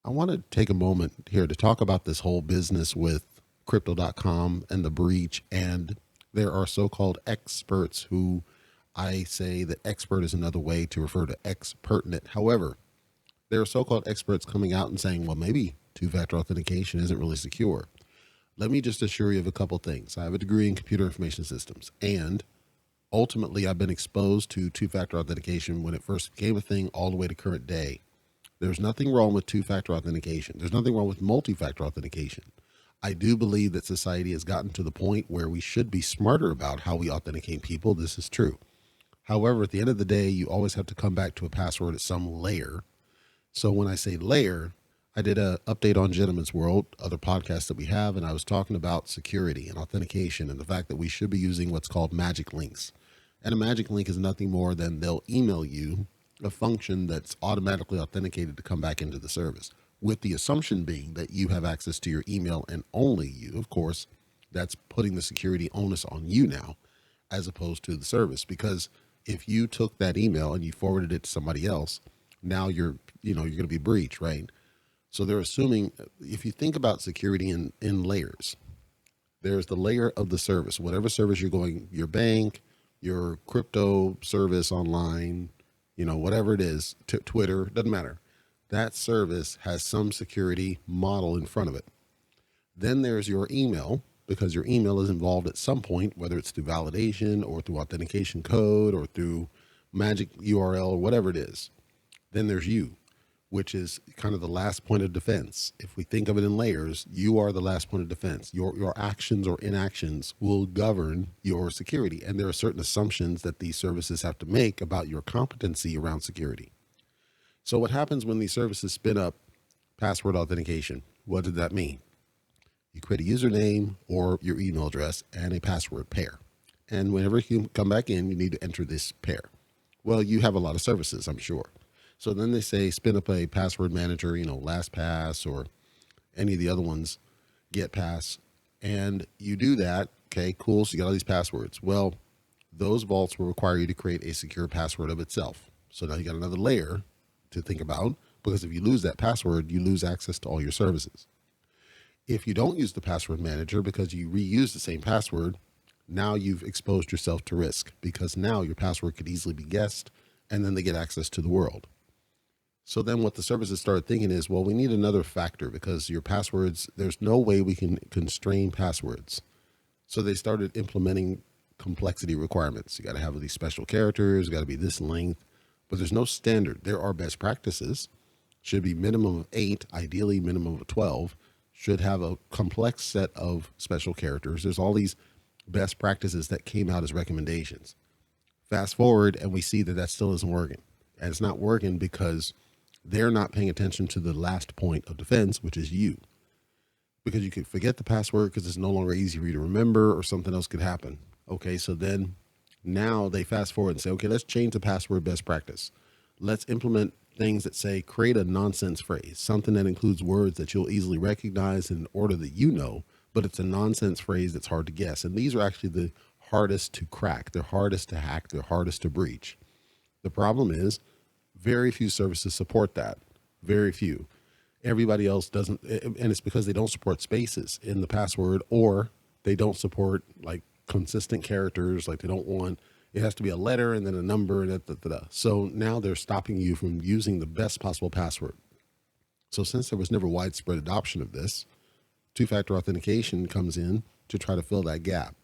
I want to take a moment here to talk about this whole business with crypto.com and the breach. And there are so-called experts who I say that expert is another way to refer to expertinent. However, there are so-called experts coming out and saying, well, maybe two-factor authentication isn't really secure. Let me just assure you of a couple things. I have a degree in computer information systems, and ultimately I've been exposed to two-factor authentication when it first became a thing all the way to current day. There's nothing wrong with two-factor authentication. There's nothing wrong with multi-factor authentication. I do believe that society has gotten to the point where we should be smarter about how we authenticate people. This is true. However, at the end of the day, you always have to come back to a password at some layer. So when I say layer, I did an update on Gentleman's World, other podcasts that we have, and I was talking about security and authentication and the fact that we should be using what's called magic links. And a magic link is nothing more than they'll email you a function that's automatically authenticated to come back into the service, with the assumption being that you have access to your email and only you. Of course, that's putting the security onus on you now, as opposed to the service. Because if you took that email and you forwarded it to somebody else, now you're going to be breached, right? So they're assuming, if you think about security in layers, there's the layer of the service, whatever service you're going, your bank, your crypto service online, whatever it is, Twitter, doesn't matter. That service has some security model in front of it. Then there's your email, because your email is involved at some point, whether it's through validation or through authentication code or through magic URL or whatever it is. Then there's you, which is kind of the last point of defense. If we think of it in layers, you are the last point of defense. Your actions or inactions will govern your security. And there are certain assumptions that these services have to make about your competency around security. So what happens when these services spin up password authentication? What did that mean? You create a username or your email address and a password pair. And whenever you come back in, you need to enter this pair. Well, you have a lot of services, I'm sure. So then they say, spin up a password manager, LastPass or any of the other ones, GetPass. And you do that. Okay, cool. So you got all these passwords. Well, those vaults will require you to create a secure password of itself. So now you got another layer to think about, because if you lose that password, you lose access to all your services. If you don't use the password manager because you reuse the same password, now you've exposed yourself to risk, because now your password could easily be guessed and then they get access to the world. So then what the services started thinking is, well, we need another factor, because your passwords, there's no way we can constrain passwords. So they started implementing complexity requirements. You got to have these special characters, got to be this length, but there's no standard. There are best practices, should be minimum of 8, ideally minimum of 12, should have a complex set of special characters. There's all these best practices that came out as recommendations. Fast forward and we see that that still isn't working. And it's not working because they're not paying attention to the last point of defense, which is you. Because you could forget the password because it's no longer easy for you to remember, or something else could happen. Okay, so then now they fast forward and say, okay, let's change the password best practice. Let's implement things that say, create a nonsense phrase, something that includes words that you'll easily recognize in order that but it's a nonsense phrase that's hard to guess. And these are actually the hardest to crack. They're hardest to hack. They're hardest to breach. The problem is very few services support that. Very few. Everybody else doesn't. And it's because they don't support spaces in the password, or they don't support like consistent characters. Like they don't want, it has to be a letter and then a number. So now they're stopping you from using the best possible password. So since there was never widespread adoption of this, two-factor authentication comes in to try to fill that gap,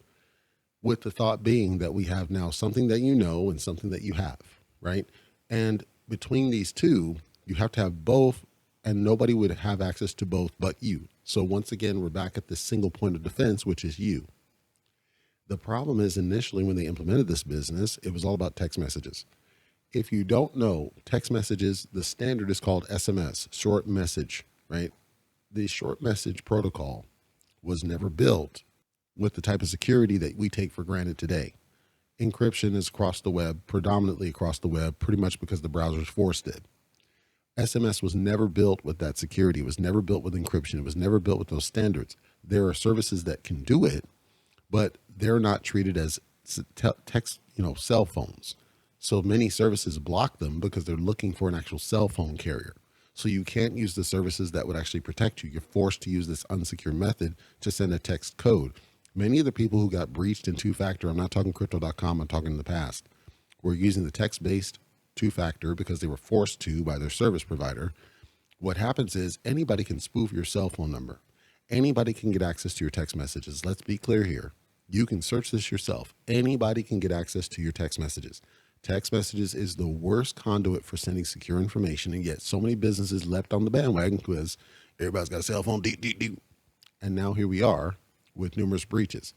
with the thought being that we have now something that you know and something that you have, right? And between these two, you have to have both, and nobody would have access to both but you. So once again, we're back at this single point of defense, which is you. The problem is, initially when they implemented this business, it was all about text messages. If you don't know, text messages, the standard is called SMS, short message, right? The short message protocol was never built with the type of security that we take for granted today. Encryption is across the web, predominantly across the web, pretty much because the browsers forced it. SMS was never built with that security. It was never built with encryption. It was never built with those standards. There are services that can do it, but they're not treated as text, cell phones. So many services block them because they're looking for an actual cell phone carrier. So you can't use the services that would actually protect you. You're forced to use this unsecure method to send a text code. Many of the people who got breached in two-factor, I'm not talking crypto.com, I'm talking in the past, were using the text-based two-factor because they were forced to by their service provider. What happens is anybody can spoof your cell phone number. Anybody can get access to your text messages. Let's be clear here. You can search this yourself. Anybody can get access to your text messages. Text messages is the worst conduit for sending secure information, and yet so many businesses leapt on the bandwagon because everybody's got a cell phone, and now here we are with numerous breaches.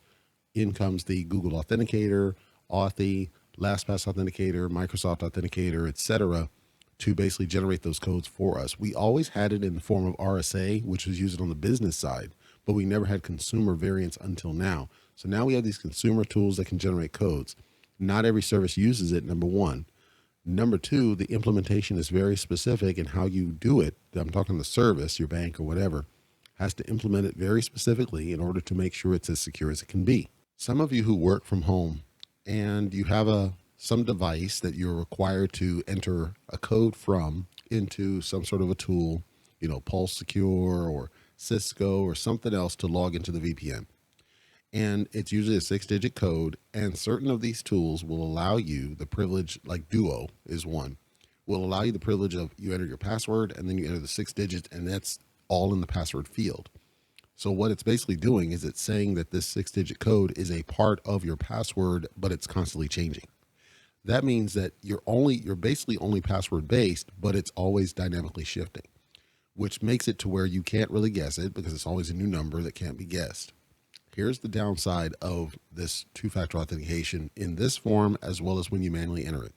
In comes the Google Authenticator, Authy, LastPass Authenticator, Microsoft Authenticator, etc., to basically generate those codes for us. We always had it in the form of RSA, which was used on the business side, but we never had consumer variants until now. So now we have these consumer tools that can generate codes. Not every service uses it, number one. Number two, the implementation is very specific in how you do it. I'm talking the service, your bank or whatever, has to implement it very specifically in order to make sure it's as secure as it can be. Some of you who work from home and you have some device that you're required to enter a code from into some sort of a tool, Pulse Secure or Cisco or something else to log into the VPN. And it's usually a 6-digit code, and certain of these tools will allow you the privilege, like Duo is one, will allow you the privilege of you enter your password and then you enter the 6 digits, and that's all in the password field. So what it's basically doing is it's saying that this 6-digit code is a part of your password, but it's constantly changing. That means that you're basically only password based, but it's always dynamically shifting, which makes it to where you can't really guess it because it's always a new number that can't be guessed. Here's the downside of this two-factor authentication in this form, as well as when you manually enter it.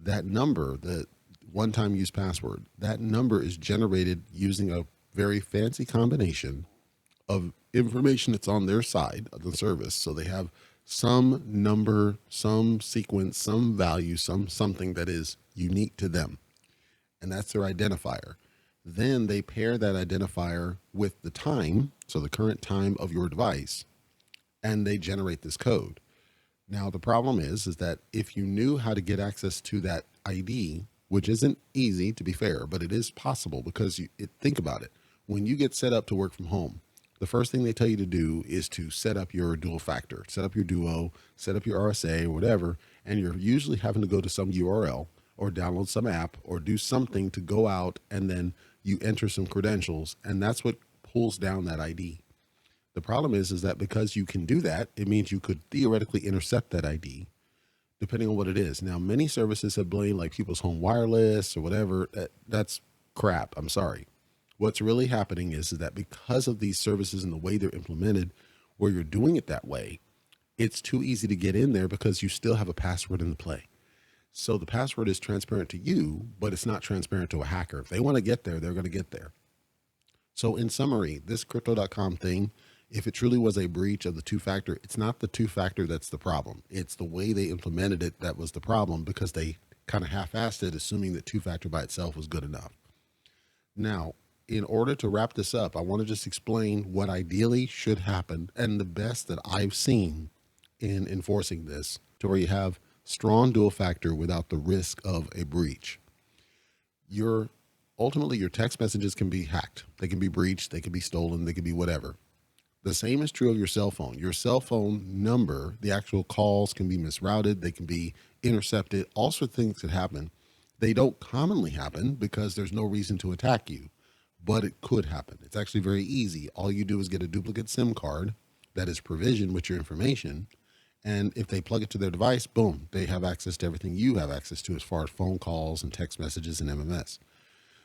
That number, the one-time use password, that number is generated using a very fancy combination of information that's on their side of the service. So they have some number, some sequence, some value, something that is unique to them. And that's their identifier. Then they pair that identifier with the time, so the current time of your device, and they generate this code. Now, the problem is that if you knew how to get access to that ID, which isn't easy to be fair, but it is possible because think about it. When you get set up to work from home, the first thing they tell you to do is to set up your dual factor, set up your Duo, set up your RSA or whatever, and you're usually having to go to some URL or download some app or do something to go out, and then you enter some credentials, and that's what pulls down that ID. The problem is that because you can do that, it means you could theoretically intercept that ID, depending on what it is. Now, many services have blamed like People's Home Wireless or whatever. That's crap. I'm sorry. What's really happening is that because of these services and the way they're implemented, where you're doing it that way, it's too easy to get in there because you still have a password in the play. So the password is transparent to you, but it's not transparent to a hacker. If they want to get there, they're going to get there. So in summary, this crypto.com thing, if it truly was a breach of the two-factor, it's not the two-factor that's the problem. It's the way they implemented it that was the problem, because they kind of half-assed it, assuming that two-factor by itself was good enough. Now, in order to wrap this up, I want to just explain what ideally should happen and the best that I've seen in enforcing this to where you have strong dual factor without the risk of a breach. Ultimately, your text messages can be hacked. They can be breached. They can be stolen. They can be whatever. The same is true of your cell phone. Your cell phone number, the actual calls can be misrouted. They can be intercepted. All sorts of things could happen. They don't commonly happen because there's no reason to attack you, but it could happen. It's actually very easy. All you do is get a duplicate SIM card that is provisioned with your information. And if they plug it to their device, boom, they have access to everything you have access to as far as phone calls and text messages and MMS.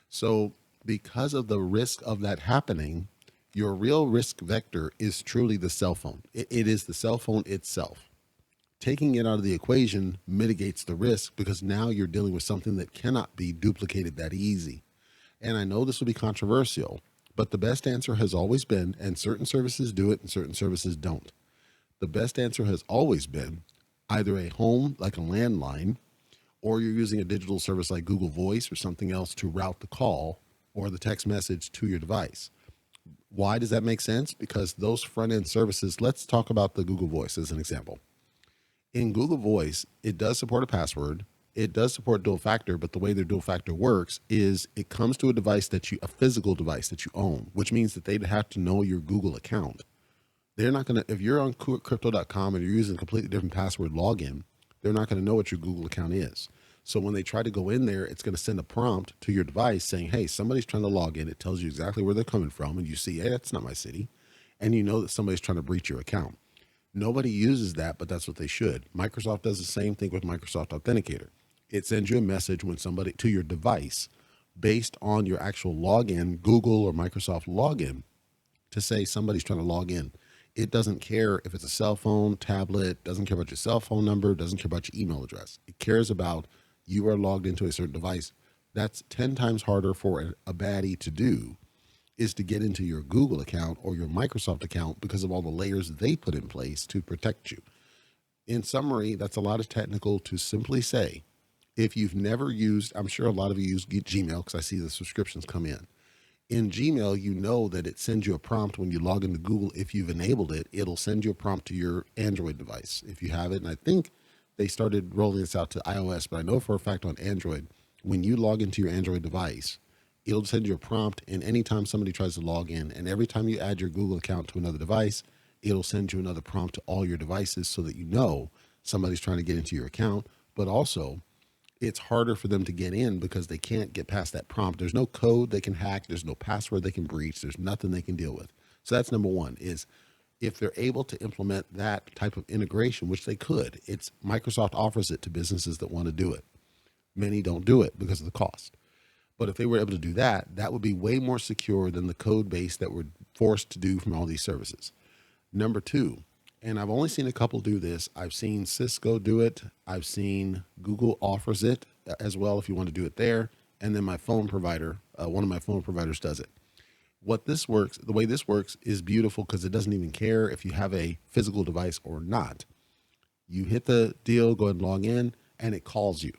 So because of the risk of that happening, your real risk vector is truly the cell phone. It is the cell phone itself. Taking it out of the equation mitigates the risk because now you're dealing with something that cannot be duplicated that easy. And I know this will be controversial, but the best answer has always been, and certain services do it and certain services don't. The best answer has always been either a home, like a landline, or you're using a digital service like Google Voice or something else to route the call or the text message to your device. Why does that make sense? Because those front-end services, let's talk about the Google Voice as an example. In Google Voice, it does support a password, It does support dual factor, but the way their dual factor works is it comes to a device a physical device that you own, which means that they'd have to know your Google account. They're not going to, if you're on crypto.com and you're using a completely different password login, they're not going to know what your Google account is. So when they try to go in there, it's going to send a prompt to your device saying, hey, somebody's trying to log in. It tells you exactly where they're coming from. And you see, hey, that's not my city. And you know that somebody's trying to breach your account. Nobody uses that, but that's what they should. Microsoft does the same thing with Microsoft Authenticator. It sends you a message when somebody to your device based on your actual login, Google or Microsoft login, to say somebody's trying to log in. It doesn't care if it's a cell phone, tablet, doesn't care about your cell phone number, doesn't care about your email address. It cares about you are logged into a certain device. That's 10 times harder for a baddie to do, is to get into your Google account or your Microsoft account because of all the layers they put in place to protect you. In summary, that's a lot of technical to simply say, if you've never used, I'm sure a lot of you use Gmail because I see the subscriptions come in. In Gmail, you know that it sends you a prompt when you log into Google. If you've enabled it, it'll send you a prompt to your Android device if you have it. And I think they started rolling this out to iOS, but I know for a fact on Android, when you log into your Android device, it'll send you a prompt. And anytime somebody tries to log in, and every time you add your Google account to another device, it'll send you another prompt to all your devices so that you know somebody's trying to get into your account. But also, it's harder for them to get in because they can't get past that prompt. There's no code they can hack. There's no password they can breach. There's nothing they can deal with. So that's number one, is if they're able to implement that type of integration, which they could, it's Microsoft offers it to businesses that want to do it. Many don't do it because of the cost. But if they were able to do that, that would be way more secure than the code base that we're forced to do from all these services. Number two, and I've only seen a couple do this. I've seen Cisco do it. I've seen Google offers it as well if you want to do it there. And then my phone provider, one of my phone providers does it. The way this works is beautiful because it doesn't even care if you have a physical device or not. You hit the deal, go ahead and log in, and it calls you.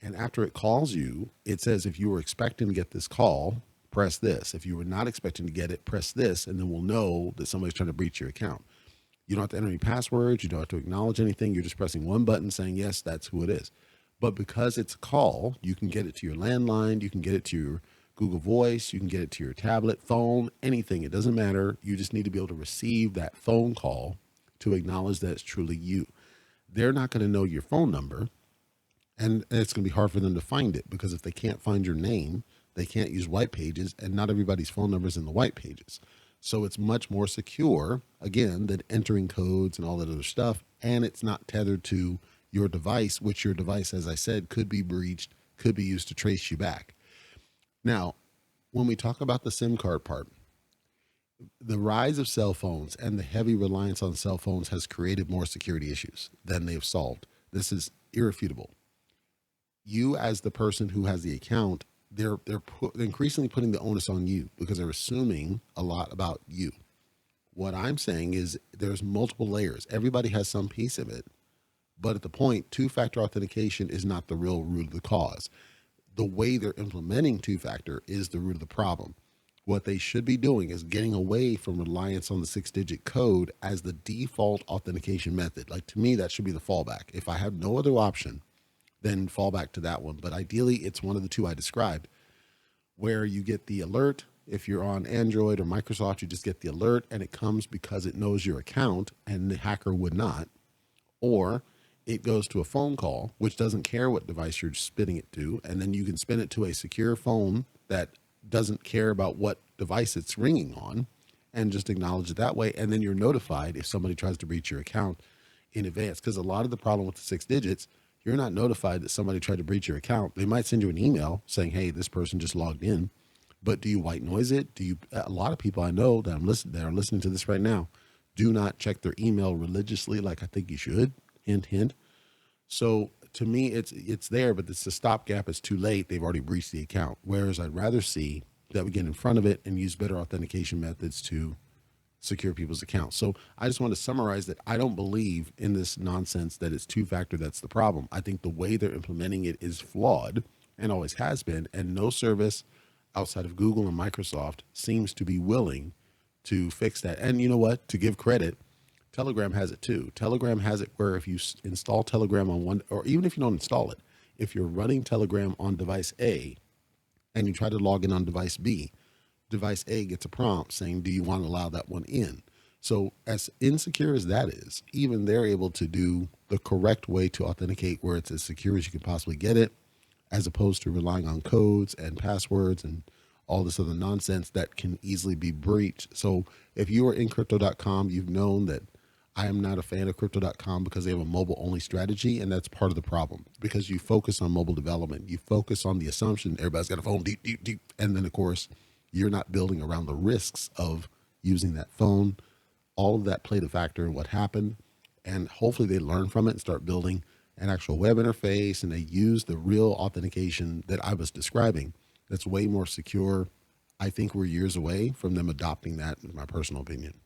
And after it calls you, it says if you were expecting to get this call, press this. If you were not expecting to get it, press this, and then we'll know that somebody's trying to breach your account. You don't have to enter any passwords. You don't have to acknowledge anything. You're just pressing one button saying, yes, that's who it is. But because it's a call, you can get it to your landline. You can get it to your Google Voice. You can get it to your tablet, phone, anything. It doesn't matter. You just need to be able to receive that phone call to acknowledge that it's truly you. They're not going to know your phone number, and it's going to be hard for them to find it because if they can't find your name, they can't use white pages, and not everybody's phone number is in the white pages. So it's much more secure, again, than entering codes and all that other stuff. And it's not tethered to your device, which your device, as I said, could be breached, could be used to trace you back. Now, when we talk about the SIM card part, the rise of cell phones and the heavy reliance on cell phones has created more security issues than they've solved. This is irrefutable. You, as the person who has the account, they're increasingly putting the onus on you because they're assuming a lot about you. What I'm saying is there's multiple layers. Everybody has some piece of it, but at the point, two-factor authentication is not the real root of the cause. The way they're implementing two-factor is the root of the problem. What they should be doing is getting away from reliance on the 6-digit code as the default authentication method. Like, to me, that should be the fallback. If I have no other option, then fall back to that one. But ideally, it's one of the two I described, where you get the alert. If you're on Android or Microsoft, you just get the alert and it comes because it knows your account and the hacker would not. Or it goes to a phone call, which doesn't care what device you're spinning it to. And then you can spin it to a secure phone that doesn't care about what device it's ringing on and just acknowledge it that way. And then you're notified if somebody tries to breach your account in advance. Because a lot of the problem with the 6 digits, you're not notified that somebody tried to breach your account. They might send you an email saying, hey, this person just logged in. But do you white noise it? A lot of people I know that are listening to this right now do not check their email religiously like I think you should. Hint, hint. So to me, it's there, but it's a stopgap. It's too late. They've already breached the account. Whereas I'd rather see that we get in front of it and use better authentication methods to secure people's accounts. So I just want to summarize that I don't believe in this nonsense that it's two-factor that's the problem. I think the way they're implementing it is flawed and always has been, and no service outside of Google and Microsoft seems to be willing to fix that. And you know what? To give credit, Telegram has it too. Telegram has it where if you install Telegram on one, or even if you don't install it, if you're running Telegram on device A and you try to log in on device B, device A gets a prompt saying, do you want to allow that one in? So as insecure as that is, even they're able to do the correct way to authenticate where it's as secure as you can possibly get it, as opposed to relying on codes and passwords and all this other nonsense that can easily be breached. So if you are in crypto.com, you've known that I am not a fan of crypto.com because they have a mobile only strategy. And that's part of the problem, because you focus on mobile development. You focus on the assumption everybody's got a phone, deep, deep, deep. And then of course, you're not building around the risks of using that phone. All of that played a factor in what happened. And hopefully they learn from it and start building an actual web interface, and they use the real authentication that I was describing that's way more secure. I think we're years away from them adopting that, in my personal opinion.